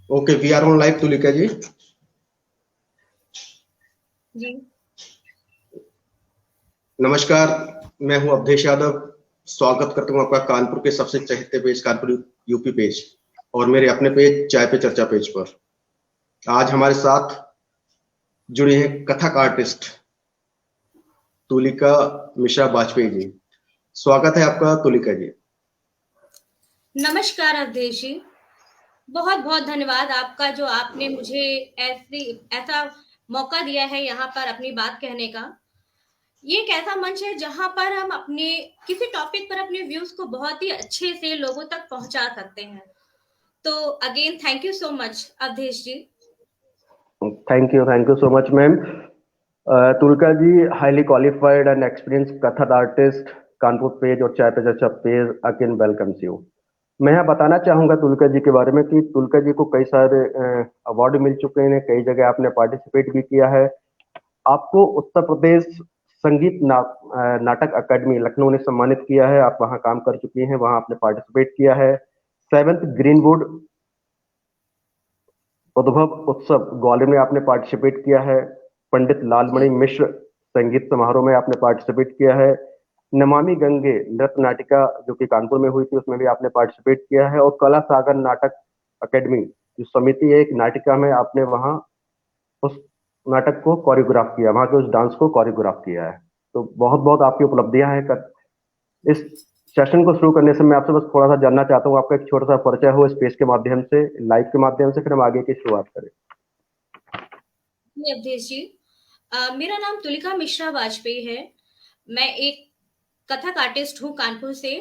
Okay, we are on live Tulika ji. जी नमस्कार, मैं हूं अवधेश यादव। स्वागत करता हूं आपका कानपुर के सबसे चहेते पेज, कानपुर यूपी पेज, और मेरे अपने पेज चाय पे चर्चा पेज पर। आज हमारे साथ जुड़ी हैं कथक आर्टिस्ट तुलिका मिश्रा वाजपेयी जी। स्वागत है आपका तुलिका जी। नमस्कार अवधेश जी। बहुत बहुत धन्यवाद आपका, जो आपने मुझे ऐसा मौका दिया है यहाँ पर अपनी बात कहने का। ये एक ऐसा मंच है जहाँ पर हम अपने किसी टॉपिक पर अपने व्यूज को बहुत ही अच्छे से लोगों तक पहुंचा सकते हैं। तो again thank you so much Avdhesh ji. Thank you so much ma'am. Tulika ji highly qualified and experience Kathak artist, Kanpur page और चाय पे चर्चा पेज अगेन वेलकम्स यू। मैं यहाँ बताना चाहूंगा तुलका जी के बारे में कि तुलका जी को कई सारे अवार्ड मिल चुके हैं, कई जगह आपने पार्टिसिपेट भी किया है। आपको उत्तर प्रदेश संगीत नाटक अकादमी लखनऊ ने सम्मानित किया है। आप वहाँ काम कर चुकी हैं, वहाँ आपने पार्टिसिपेट किया है। 7th ग्रीनवुड उद्भव उत्सव ग्वालियर में आपने पार्टिसिपेट किया है। पंडित लालमणि जी मिश्र संगीत समारोह में आपने पार्टिसिपेट किया है। नमामि गंगे नृत्य नाटिका जो कि कानपुर में हुई थी, उसमें भी आपने पार्टिसिपेट किया है। और कला सागर नाटक अकेडमी जो समिति है, एक नाटिका में आपने वहाँ उस नाटक को कोरियोग्राफ किया, वहाँ के उस डांस को कोरियोग्राफ किया है। तो बहुत बहुत आपकी उपलब्धियां हैं। इस सेशन को शुरू करने से मैं आपसे बस थोड़ा सा जानना चाहता हूँ, आपका एक छोटा सा परिचय हो स्पेस के माध्यम से, लाइव के माध्यम से, फिर हम आगे की शुरुआत करें। जी अवधेश जी, मेरा नाम तुलिका मिश्रा वाजपेयी है। मैं एक कथक आर्टिस्ट हूँ कानपुर से।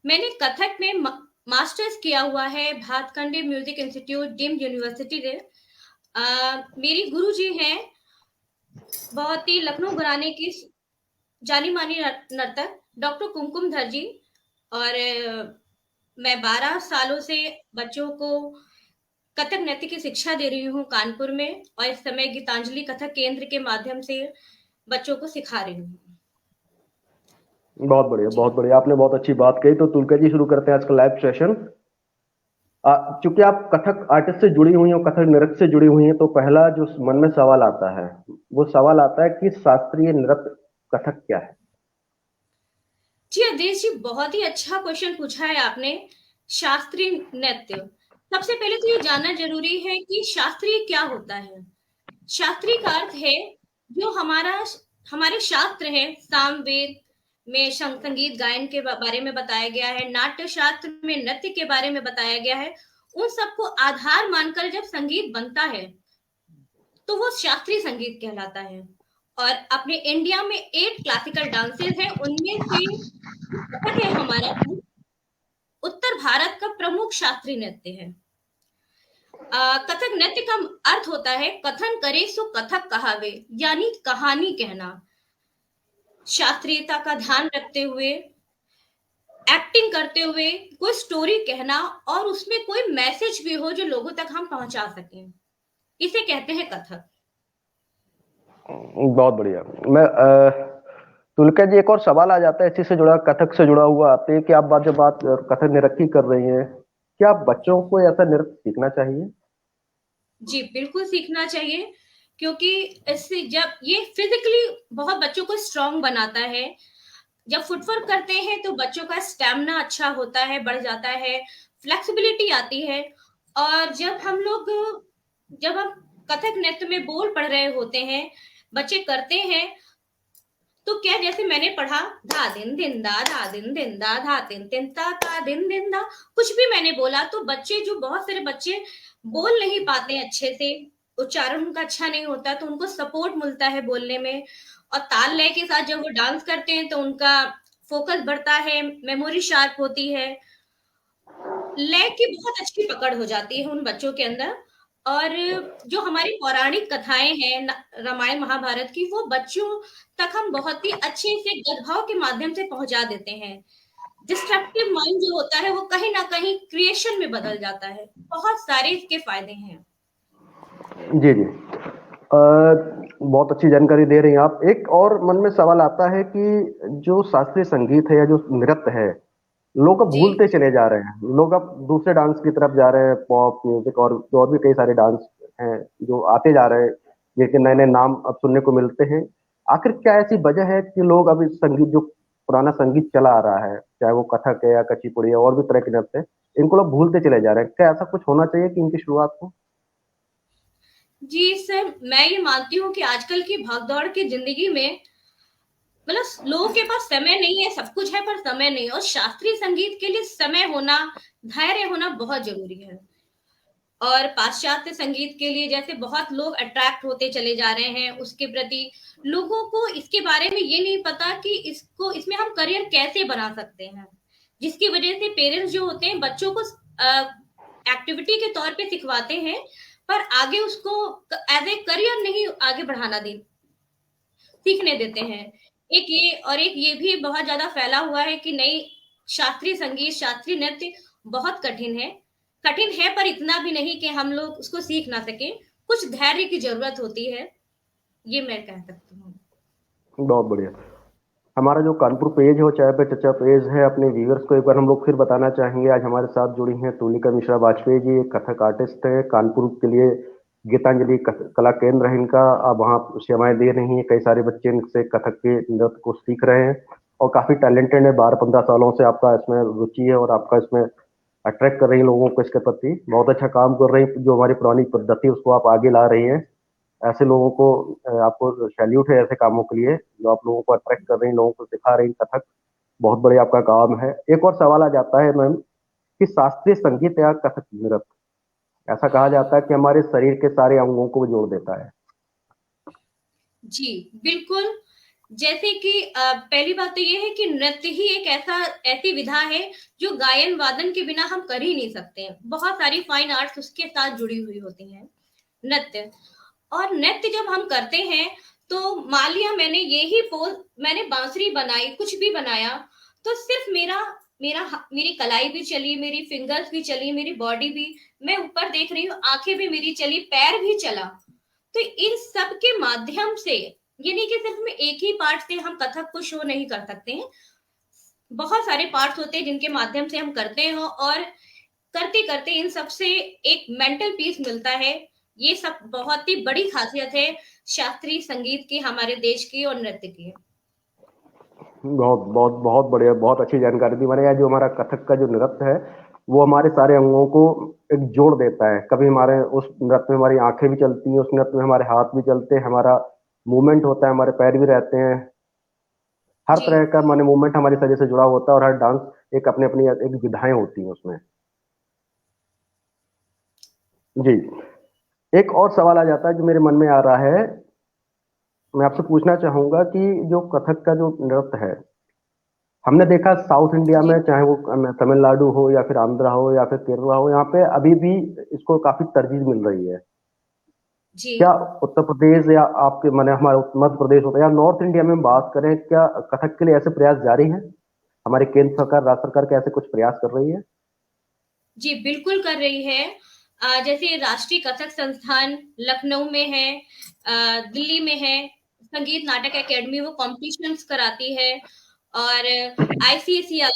मैंने कथक में मास्टर्स किया हुआ है Bhatkhande music institute deemed university से। मेरी गुरु जी हैं बहुत ही लखनऊ घराने की जानी मानी नर्तक डॉक्टर कुमकुम धर जी। और मैं 12 सालों से बच्चों को कथक नृत्य की शिक्षा दे रही हूँ कानपुर में, और इस समय गीतांजलि कथक केंद्र के माध्यम से बच्चों को सिखा रही हूँ। बहुत बढ़िया, जी बहुत बढ़िया, आपने बहुत अच्छी बात कही। तो तुलका जी शुरू करते हैं आज का लाइव सेशन। चूंकि आप कथक आर्टिस्ट से जुड़ी हुई हैं, कथक नृत्य से जुड़ी हुई हैं, तो पहला जो मन में सवाल आता है वो सवाल आता है कि शास्त्रीय नृत्य कथक क्या है? जी अवधेश जी, बहुत ही अच्छा क्वेश्चन पूछा है आपने। शास्त्रीय नृत्य, सबसे पहले तो ये जानना जरूरी है कि शास्त्रीय क्या होता है। शास्त्रीय का अर्थ है जो हमारे शास्त्र है, सामवेद में संगीत गायन के बारे में बताया गया है, नाट्य शास्त्र में नृत्य के बारे में बताया गया है। उन सबको आधार मानकर जब संगीत बनता है तो वो शास्त्रीय संगीत कहलाता है। और अपने इंडिया में 8 क्लासिकल डांसेस हैं, उनमें से कथक है हमारा उत्तर भारत का प्रमुख शास्त्रीय नृत्य है। कथक नृत्य का अर्थ होता है कथन करे सो कथक कहावे, यानी कहानी कहना, शास्त्रीयता का ध्यान रखते हुए, एक्टिंग करते हुए कोई स्टोरी कहना, और उसमें कोई मैसेज भी हो जो लोगों तक हम पहुंचा सकें, इसे कहते हैं कथक। बहुत बढ़िया। मैं तुलका जी, एक और सवाल आ जाता है इसी से जुड़ा, कथक से जुड़ा हुआ आते हैं कि आप जब बात कथक नृत्य की कर रही हैं, क्या बच्चों को ऐसा नृत्य सीखना चाहिए? जी बिल्कुल सीखना चाहिए, क्योंकि इससे जब ये फिजिकली बहुत बच्चों को स्ट्रांग बनाता है। जब फुटवर्क करते हैं तो बच्चों का स्टैमिना अच्छा होता है, बढ़ जाता है, फ्लेक्सिबिलिटी आती है। और जब हम कथक नृत्य में बोल पढ़ रहे होते हैं, बच्चे करते हैं, तो क्या जैसे मैंने पढ़ा धा दिन दिन दा धा तिन तिन ता दिन दिन दा, कुछ भी मैंने बोला तो बच्चे, जो बहुत सारे बच्चे बोल नहीं पाते हैं अच्छे से, उच्चारण उनका अच्छा नहीं होता, तो उनको सपोर्ट मिलता है बोलने में। और ताल लय के साथ जब वो डांस करते हैं तो उनका फोकस बढ़ता है, मेमोरी शार्प होती है, लय की बहुत अच्छी पकड़ हो जाती है उन बच्चों के अंदर। और जो हमारी पौराणिक कथाएं हैं रामायण महाभारत की, वो बच्चों तक हम बहुत ही अच्छे से गद्भाव के माध्यम से पहुंचा देते हैं। डिस्ट्रक्टिव माइंड जो होता है वो कहीं ना कहीं क्रिएशन में बदल जाता है। बहुत सारे इसके फायदे हैं। जी जी, बहुत अच्छी जानकारी दे रही हैं आप। एक और मन में सवाल आता है कि जो शास्त्रीय संगीत है या जो नृत्य है, लोग अब जी भूलते चले जा रहे हैं, लोग अब दूसरे डांस की तरफ जा रहे हैं, पॉप म्यूजिक और भी कई सारे डांस हैं जो आते जा रहे हैं, जिनके नए नए नाम अब सुनने को मिलते हैं। आखिर क्या ऐसी वजह है कि लोग अब इस संगीत, जो पुराना संगीत चला आ रहा है, चाहे वो कथक है या कुचिपुड़ी है और भी तरह के नृत्य है, इनको लोग भूलते चले जा रहे हैं? क्या ऐसा कुछ होना चाहिए कि इनकी शुरुआत हो? जी सर, मैं ये मानती हूँ कि आजकल की भागदौड़ की जिंदगी में मतलब लोगों के पास समय नहीं है, सब कुछ है पर समय नहीं, और शास्त्रीय संगीत के लिए समय होना, धैर्य होना बहुत जरूरी है। और पाश्चात्य संगीत के लिए जैसे बहुत लोग अट्रैक्ट होते चले जा रहे हैं उसके प्रति, लोगों को इसके बारे में ये नहीं पता कि इसमें हम करियर कैसे बना सकते हैं, जिसकी वजह से पेरेंट्स जो होते हैं बच्चों को एक्टिविटी के तौर पे सिखवाते हैं, पर आगे उसको एज ए करियर नहीं आगे बढ़ाना दे सीखने देते हैं। एक ये भी बहुत ज्यादा फैला हुआ है कि नहीं, शास्त्रीय संगीत, शास्त्रीय नृत्य बहुत कठिन है पर इतना भी नहीं कि हम लोग उसको सीख ना सके, कुछ धैर्य की जरूरत होती है, ये मैं कह सकती हूँ। बहुत बढ़िया। हमारा जो कानपुर पेज है, वो चाय पे चर्चा पेज है, अपने व्यूअर्स को एक बार हम लोग फिर बताना चाहेंगे। आज हमारे साथ जुड़ी हैं तुलिका मिश्रा वाजपेयी जी, एक कथक आर्टिस्ट है, कानपुर के लिए गीतांजलि कला केंद्र है इनका। अब वहाँ सेवाएं दे रही हैं, कई सारे बच्चे इनसे कथक के नृत्य को सीख रहे हैं और काफी टैलेंटेड है। 12-15 सालों से आपका इसमें रुचि है और आपका इसमें अट्रैक्ट कर रही है लोगों को इसके प्रति। बहुत अच्छा काम कर रही है, जो हमारी पुरानी पद्धति है उसको आप आगे ला रही हैं। ऐसे लोगों को आपको सैल्यूट है, ऐसे कामों के लिए जो आप लोगों को अट्रैक्ट कर रही हैं, लोगों को सिखा रही हैं कथक। बहुत बढ़िया आपका काम है। एक और सवाल आ जाता है मैम कि शास्त्रीय संगीत या कथक नृत्य, ऐसा कहा जाता है कि हमारे शरीर के सारे अंगों को जोड़ देता है। जी बिल्कुल। जैसे कि पहली बात तो ये है कि नृत्य ही एक ऐसी विधा है जो गायन वादन के बिना हम कर ही नहीं सकते। बहुत सारी फाइन आर्ट्स उसके साथ जुड़ी हुई होती हैं, नृत्य। और नृत्य जब हम करते हैं तो मान लिया मैंने बांसुरी बनाई, कुछ भी बनाया, तो सिर्फ मेरी कलाई भी चली, मेरी फिंगर्स भी चली, मेरी बॉडी भी, मैं ऊपर देख रही हूँ, आंखें भी मेरी चली, पैर भी चला। तो इन सब के माध्यम से, ये नहीं कि सिर्फ में एक ही पार्ट से हम कथक को शो नहीं कर सकते हैं, बहुत सारे पार्ट्स होते हैं जिनके माध्यम से हम करते हैं, और करते करते इन सब से एक मेंटल पीस मिलता है। ये सब बहुत ही बड़ी खासियत है शास्त्रीय संगीत की, हमारे देश की और नृत्य की। बहुत बहुत बहुत बढ़िया, बहुत अच्छी जानकारी दी मैंने। जो हमारा कथक का जो नृत्य है वो हमारे सारे अंगों को एक जोड़ देता है। कभी हमारे उस नृत्य में हमारी आंखें भी चलती हैं, उस नृत्य में हमारे हाथ भी चलते हैं, हमारा मूवमेंट होता है, हमारे पैर भी रहते हैं। हर जी तरह का माने मूवमेंट हमारे शरीर से जुड़ा होता है और हर डांस एक अपनी अपनी एक विधाएं होती हैं उसमें। जी। एक और सवाल आ जाता है जो मेरे मन में आ रहा है, मैं आपसे पूछना चाहूंगा कि जो कथक का जो नृत्य है, हमने देखा साउथ इंडिया जी में, चाहे वो तमिलनाडु हो या फिर आंध्रा हो या फिर केरला हो, यहाँ पे अभी भी इसको काफी तरजीह मिल रही है। जी क्या उत्तर प्रदेश या आपके माने हमारे मध्य प्रदेश होता है या नॉर्थ इंडिया में हम बात करें, क्या कथक के लिए ऐसे प्रयास जारी हैं? हमारी केंद्र सरकार, राज्य सरकार क्या ऐसे कुछ प्रयास कर रही है? जी बिल्कुल कर रही है। जैसे राष्ट्रीय कथक संस्थान लखनऊ में है, दिल्ली में है, संगीत नाटक एकेडमी वो कॉम्पिटिशन्स कराती है। और आईसीसीआर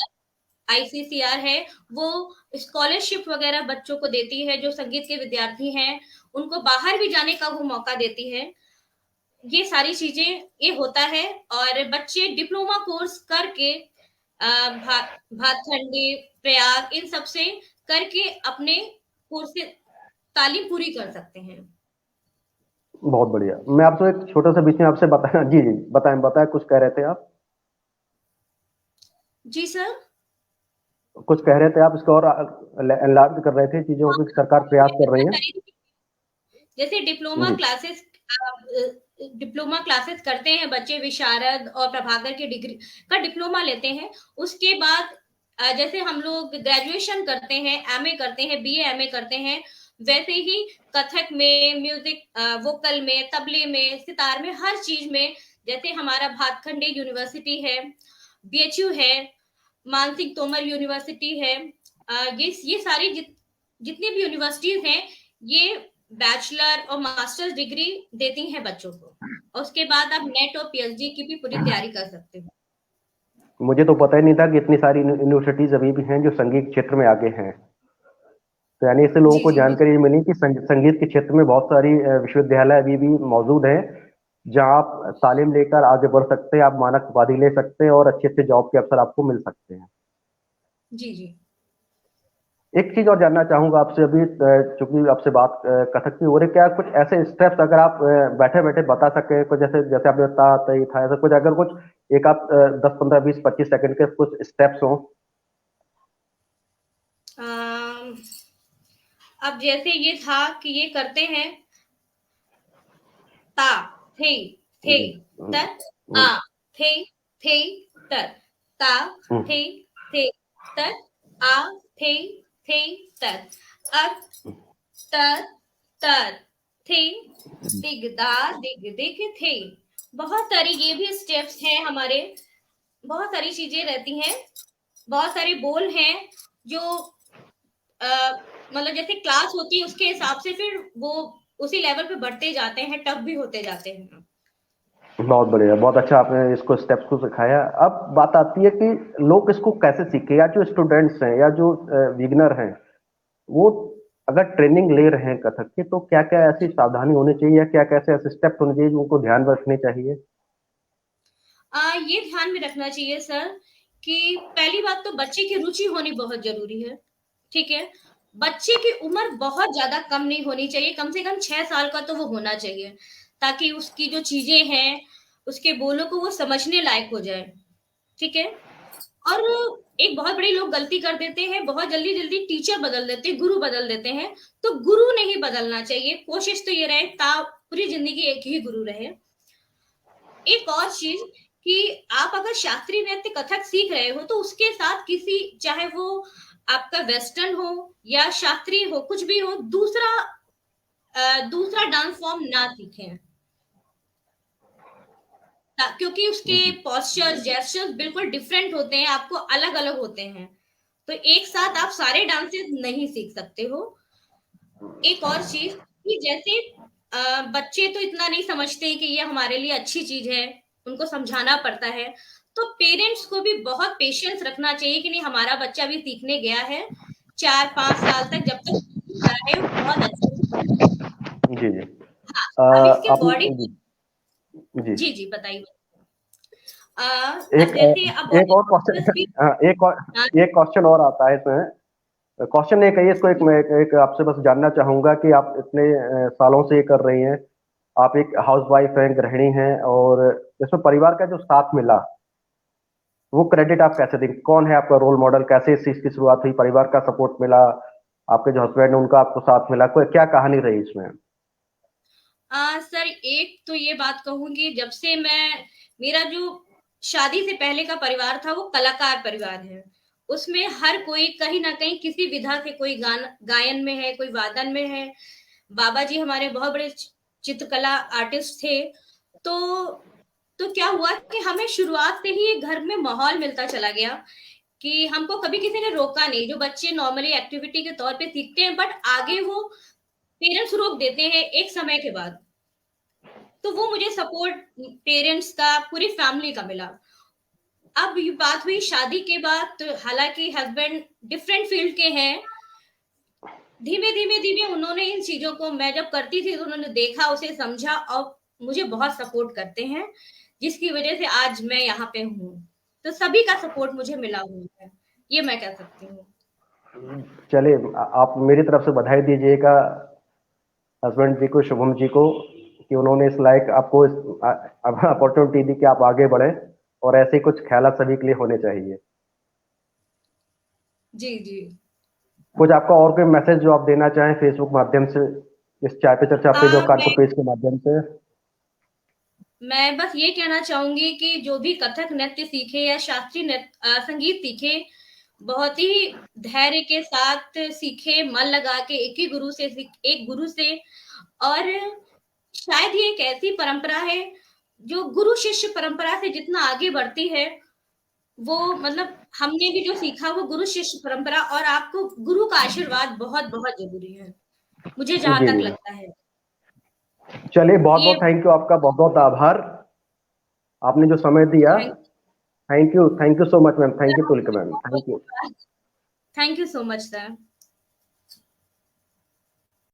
आईसीसीआर है, वो स्कॉलरशिप वगैरह बच्चों को देती है, जो संगीत के विद्यार्थी हैं उनको बाहर भी जाने का वो मौका देती है। ये सारी चीजें ये होता है, और बच्चे डिप्लोमा कोर्स करके भातखंडे, प्रयाग, इन सब से करके अपने कोर्स से तालीम पूरी कर सकते हैं। बहुत बढ़िया। मैं आपसे एक छोटा सा बीच में आपसे बताया, जी जी बताएं बताएं, कुछ कह रहे थे आप? जी सर। कुछ कह रहे थे आप, इसको और एनलार्ज कर रहे थे चीजों हाँ, की, सरकार प्रयास कर रही है। जैसे जी। डिप्लोमा क्लासेस करते हैं बच्चे, विशारद और प्रभाकर की डिग्री का डिप्लोमा लेते हैं। उसके बाद जैसे हम लोग ग्रेजुएशन करते हैं, एमए करते हैं, बीए एमए करते हैं, वैसे ही कथक में, म्यूजिक वोकल में, तबले में, सितार में, हर चीज में, जैसे हमारा भातखंडे यूनिवर्सिटी है, बीएचयू है, मानसिंह तोमर यूनिवर्सिटी है, ये सारी जितनी भी यूनिवर्सिटीज हैं, ये बैचलर और मास्टर्स डिग्री देती हैं बच्चों को, और उसके बाद आप नेट और पीएचडी की भी पूरी तैयारी कर सकते हो। मुझे तो पता ही नहीं था कि इतनी सारी यूनिवर्सिटीज अभी भी हैं जो संगीत क्षेत्र में आगे हैं। तो यानी इससे लोगों जी को जी बिल्कुल। जानकारी मिली कि संगीत के क्षेत्र में बहुत सारी विश्वविद्यालय अभी भी मौजूद हैं, जहां आप तालीम लेकर आगे बढ़ सकते हैं, आप मानक उपाधि ले सकते हैं और अच्छे अच्छे जॉब के अवसर आपको मिल सकते हैं। जी जी। एक चीज और जानना चाहूंगा आपसे, अभी चूंकि आपसे बात कथक की हो रही, क्या कुछ ऐसे स्टेप्स अगर आप बैठे बैठे बता सके, कुछ जैसे जैसे आपने बताया था ऐसा कुछ, अगर कुछ एक आप 10 15 20 25 सेकंड के कुछ स्टेप्स हो। अम, अब जैसे ये था कि ये करते हैं ता थे थे जी। तर हम्म, आ थे थे तर ता हम्म, थे थे तर आ थे थे तर अत तर तर थे दिगदा दिग दिग थे। बहुत सारी ये भी स्टेप्स हैं हमारे, बहुत सारी चीजें रहती हैं, बहुत सारे बोल हैं जो मतलब जैसे क्लास होती है उसके हिसाब से फिर वो उसी लेवल पे बढ़ते जाते हैं, टफ भी होते जाते हैं। बहुत बढ़िया, बहुत अच्छा आपने इसको स्टेप्स को सिखाया। अब बात आती है कि लोग इसको कैसे सीखे, या जो स्टूडेंट्स हैं या जो बिगिनर हैं, वो अगर ट्रेनिंग ले रहे हैं कथक की, तो क्या क्या ऐसी सावधानी होनी चाहिए, या क्या कैसे ऐसे स्टेप्स होने चाहिए जो उनको ध्यान में रखने चाहिए? ये ध्यान में रखना चाहिए सर कि पहली बात तो बच्चे की रुचि होनी बहुत जरूरी है। ठीक है, बच्चे की उम्र बहुत ज्यादा कम नहीं होनी चाहिए, कम से कम 6 साल का तो वो होना चाहिए, ताकि उसकी जो चीजें हैं उसके बोलों को वो समझने लायक हो जाए। ठीक है, और एक बहुत बड़ी लोग गलती कर देते हैं, बहुत जल्दी जल्दी टीचर बदल देते हैं, गुरु बदल देते हैं। तो गुरु नहीं बदलना चाहिए, कोशिश तो ये रहे पूरी जिंदगी एक ही गुरु रहे। एक और चीज कि आप अगर शास्त्रीय नृत्य कथक सीख रहे हो तो उसके साथ किसी, चाहे वो आपका वेस्टर्न हो या शास्त्रीय हो, कुछ भी हो, दूसरा डांस फॉर्म ना सीखें, क्योंकि उसके जी पोस्चर्स जेस्चर्स बिल्कुल डिफरेंट होते हैं, आपको अलग अलग होते हैं। तो एक साथ आप सारे डांसेस नहीं सीख सकते हो। एक और चीज कि जैसे बच्चे तो इतना नहीं समझते कि ये हमारे लिए अच्छी चीज है, उनको समझाना पड़ता है। तो पेरेंट्स को भी बहुत पेशेंस रखना चाहिए कि नहीं, हमारा बच्चा भी सीखने गया है, 4 5 साल तक जब तक सीख रहा है वो बहुत अच्छे से सीखेगा। जी जी। हाँ, अब इसके बॉडी, आपने जी जी जी जी बताइए। अब एक जैसे अब एक बॉडी और क्वेश्चन, भी, हाँ, एक क्वेश्चन और आता है इसमें। क्वेश्चन एक है, इसको एक आपसे बस जानना चाहूंगा कि आप इतने सालों से ये कर रही हैं, आप एक हाउस वाइफ हैं, गृहिणी हैं, और इसमें परिवार का जो साथ मिला, वो क्रेडिट आप कैसे देंगे? कौन है आपका रोल मॉडल? कैसे इस चीज की शुरुआत हुई? परिवार का सपोर्ट मिला, आपके जो हस्बैंड है उनका आपको साथ मिला, कोई क्या कहानी रही इसमें? सर एक तो ये बात कहूंगी, जब से मेरा जो शादी से पहले का परिवार था वो कलाकार परिवार है। उसमें हर कोई कहीं ना कहीं किसी विधा से, कोई गायन में है, कोई वादन में है। बाबा जी हमारे बहुत बड़े चित्रकला आर्टिस्ट थे। तो क्या हुआ कि हमें शुरुआत से ही घर में माहौल मिलता चला गया कि हमको कभी किसी ने रोका नहीं। जो बच्चे नॉर्मली एक्टिविटी के तौर पे सीखते हैं, बट आगे वो पेरेंट्स रोक देते हैं एक समय के बाद। तो वो मुझे सपोर्ट पेरेंट्स का, पूरी फैमिली का मिला। अब ये बात हुई शादी के बाद, तो हालांकि हस्बैंड डिफरेंट फील्ड के हैं, धीमे धीमे धीमे उन्होंने इन चीजों को, मैं जब करती थी तो उन्होंने देखा, उसे समझा और मुझे बहुत सपोर्ट करते हैं, जिसकी वजह से आज मैं यहाँ पे हूँ। तो सभी का सपोर्ट मुझे मिला हुआ है, ये मैं कह सकती हूँ। चलिए, आप मेरी तरफ से बधाई दीजिएगा हस्बैंड जी को, शुभम जी को, कि उन्होंने इस लायक आपको अपॉर्चुनिटी दी कि आप आगे बढ़े, और ऐसे ही कुछ ख्याल सभी के लिए होने चाहिए। जी जी। कुछ आपका और कोई मैसेज जो आप देना चाहें फेसबुक माध्यम से, इस चाय पे चर्चा पेज और मैं कानपुर पेज के माध्यम से? मैं बस ये कहना चाहूंगी कि जो भी कथक नृत्य सीखे या शास्त्रीय संगीत सीखे, बहुत ही धैर्य के साथ सीखे, मन लगा के, एक गुरु से। और शायद ये एक ऐसी परंपरा है जो गुरु शिष्य परंपरा से जितना आगे बढ़ती है, वो मतलब हमने भी जो सीखा वो गुरु शिष्य परंपरा, और आपको गुरु का आशीर्वाद बहुत बहुत जरूरी है, मुझे जहां जी तक जी। लगता है। चलिए, बहुत ये बहुत थैंक यू, आपका बहुत बहुत आभार, आपने जो समय दिया। Thank thank you so much ma'am, thank you Tulika ma'am, thank you thank you so much sir.